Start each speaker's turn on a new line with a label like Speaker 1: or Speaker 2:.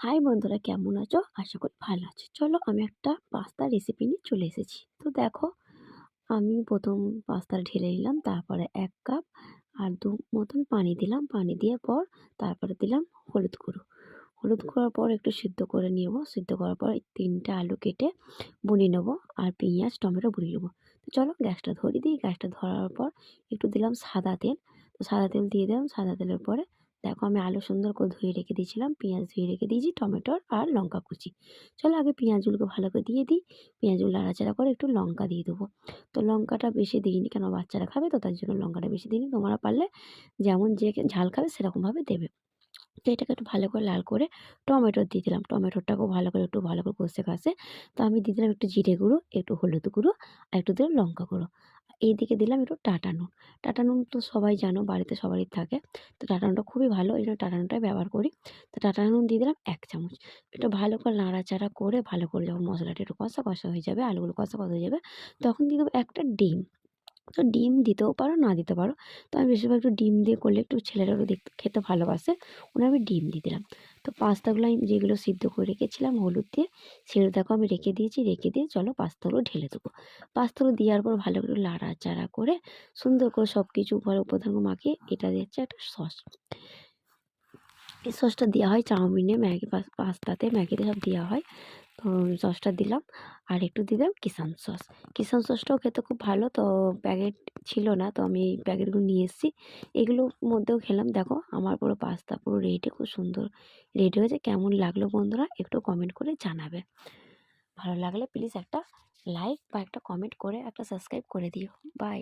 Speaker 1: High বন্ধুরা, কেমন আছো? আশা করি ভালো আছো। চলো আমি একটা পাস্তার রেসিপি নিয়ে চলে এসেছি। তো দেখো, আমি প্রথম পাস্তা ঢেলে নিলাম, তারপরে ১ কাপ আর ২ মতন পানি দিলাম। পানি দিয়ে পর তারপরে দিলাম হলুদ গুঁড়ো। হলুদ গুঁড়োর পর একটু সিদ্ধ করে নেব। সিদ্ধ করার পর ৩ টা আলু কেটে বুনে নেব আর পেঁয়াজ, টমেটো বুনে নেব। তো চলো গ্যাসটা ধরিয়ে দিই। গ্যাসটা ধরার পর একটু দিলাম সাদা তেল। তো সাদা তেল দিয়ে দিলাম। সাদা তেলের পরে দেখো, আমি আলু সুন্দর করে ধুয়ে রেখে দিয়েছিলাম, পেঁয়াজ ধুয়ে রেখে দিয়েছি, টমেটোর আর লঙ্কা কুচি। চলো আগে পেঁয়াজগুলোকে ভালো করে দিয়ে দিই। পেঁয়াজগুলো নাড়াচাড়া করে একটু লঙ্কা দিয়ে দেবো। তো লঙ্কাটা বেশি দিইনি, কেন বাচ্চারা খাবে, তো তার জন্য লঙ্কাটা বেশি দিইনি। তোমরা পারলে যেমন যে ঝাল খাবে সেরকমভাবে দেবে। তো এটাকে একটু ভালো করে লাল করে টমেটো দিয়ে দিলাম। টমেটোটাকেও ভালো করে একটু ভালো করে কষে কাষে তো আমি দিয়ে দিলাম একটু জিরে গুঁড়ো, একটু হলুদ গুঁড়ো আর একটু দিলাম লঙ্কা গুঁড়ো। এইদিকে দিলাম একটু টাটা নুন। টাটা নুন তো সবাই জানো, বাড়িতে সবারই থাকে। তো টাটা নুনটা খুবই ভালো, এই জন্য টাটা নুনটাই ব্যবহার করি। তো টাটা নুন দিয়ে দিলাম ১ চামচ। একটু ভালো করে নাড়াচাড়া করে ভালো করে যখন মশলাটা একটু কষা কষা হয়ে যাবে, আলুগুলো কষা কষা হয়ে যাবে, তখন দিয়ে দেবো একটা ডিম। তো ডিম দিতেও পারো, না দিতে পারো। তো আমি বেশিরভাগ একটু ডিম দিয়ে করলে একটু ছেলেরা একটু দেখতে খেতে ভালোবাসে, ওখানে আমি ডিম দিয়ে দিলাম। তো পাস্তাগুলো আমি যেগুলো সিদ্ধ করে রেখেছিলাম হলুদ দিয়ে, সেগুলো দেখো আমি রেখে দিয়েছি। রেখে দিয়ে চলো পাস্তাগুলো ঢেলে দেবো। পাস্তাগুলো দেওয়ার পর ভালো করে নাড়াচাড়া করে সুন্দর করে সব কিছু উপরে উপাদান মাখিয়ে এটা দিচ্ছে একটা সস। এই সসটা দেওয়া হয় চাউমিনে, ম্যাগি, পাস্তাতে, ম্যাগিতে সব দেওয়া হয়। তো সসটা দিলাম আর একটু দিলাম কিষান সস। কিষান সসটাও খেতে খুব ভালো। তো প্যাকেট ছিল না, তো আমি এই প্যাকেটগুলো নিয়ে এসেছি। এগুলোর মধ্যেও খেলাম। দেখো আমার পুরো পাস্তা পুরো রেডি, খুব সুন্দর রেডি হয়েছে। কেমন লাগলো বন্ধুরা একটু কমেন্ট করে জানাবে। ভালো লাগলে প্লিজ একটা লাইক বা একটা কমেন্ট করে একটা সাবস্ক্রাইব করে দিও। বাই।